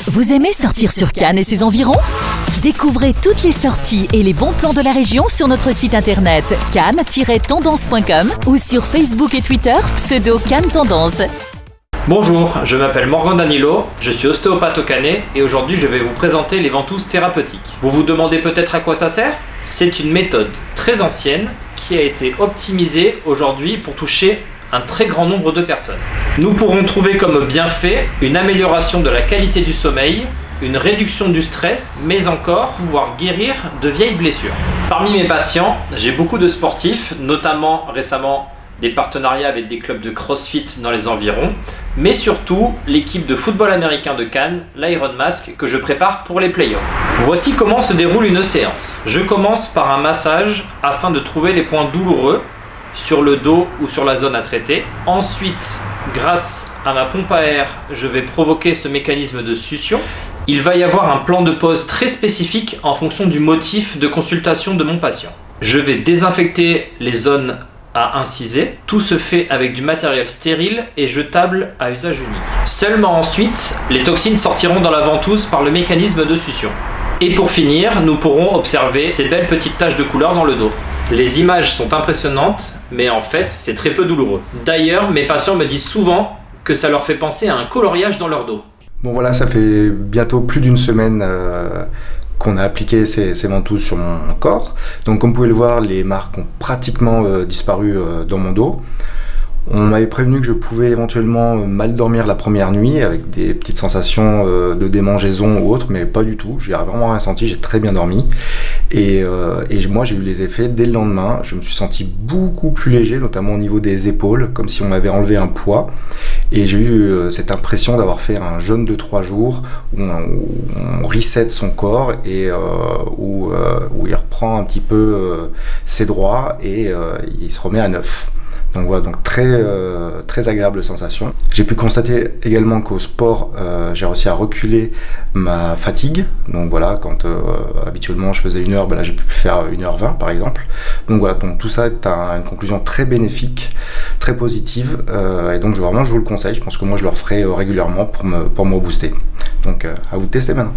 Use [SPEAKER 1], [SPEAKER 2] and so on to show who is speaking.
[SPEAKER 1] Vous aimez sortir sur Cannes et ses environs? Découvrez toutes les sorties et les bons plans de la région sur notre site internet cannes-tendance.com ou sur Facebook et Twitter pseudo Cannes Tendance.
[SPEAKER 2] Bonjour, je m'appelle Morgan Danilo, je suis ostéopathe au Canet et aujourd'hui je vais vous présenter les ventouses thérapeutiques. Vous vous demandez peut-être à quoi ça sert? C'est une méthode très ancienne qui a été optimisée aujourd'hui pour toucher un très grand nombre de personnes. Nous pourrons trouver comme bienfait une amélioration de la qualité du sommeil, une réduction du stress, mais encore pouvoir guérir de vieilles blessures. Parmi mes patients, j'ai beaucoup de sportifs, notamment récemment des partenariats avec des clubs de CrossFit dans les environs, mais surtout l'équipe de football américain de Cannes, l'Iron Mask, que je prépare pour les playoffs. Voici comment se déroule une séance. Je commence par un massage afin de trouver les points douloureux sur le dos ou sur la zone à traiter. Ensuite, grâce à ma pompe à air, je vais provoquer ce mécanisme de succion. Il va y avoir un plan de pause très spécifique en fonction du motif de consultation de mon patient. Je vais désinfecter les zones à inciser. Tout se fait avec du matériel stérile et jetable à usage unique. Seulement ensuite, les toxines sortiront dans la ventouse par le mécanisme de succion. Et pour finir, nous pourrons observer ces belles petites taches de couleur dans le dos. Les images sont impressionnantes, mais en fait, c'est très peu douloureux. D'ailleurs, mes patients me disent souvent que ça leur fait penser à un coloriage dans leur dos.
[SPEAKER 3] Bon voilà, ça fait bientôt plus d'une semaine qu'on a appliqué ces ventouses sur mon corps. Donc comme vous pouvez le voir, les marques ont pratiquement disparu dans mon dos. On m'avait prévenu que je pouvais éventuellement mal dormir la première nuit avec des petites sensations de démangeaison ou autre, mais pas du tout. J'ai vraiment rien senti, j'ai très bien dormi. Et moi j'ai eu les effets dès le lendemain. Je me suis senti beaucoup plus léger, notamment au niveau des épaules, comme si on m'avait enlevé un poids. Et j'ai eu cette impression d'avoir fait un jeûne de 3 jours où on reset son corps et où il reprend un petit peu ses droits et il se remet à neuf. Donc voilà, donc très agréable sensation. J'ai pu constater également qu'au sport, j'ai réussi à reculer ma fatigue. Donc voilà, quand habituellement je faisais 1 heure, là j'ai pu faire 1h20 par exemple. Donc voilà, donc tout ça est une conclusion très bénéfique, très positive. Et donc vraiment je vous le conseille, je pense que moi je le referai régulièrement pour me rebooster. Donc à vous de tester maintenant.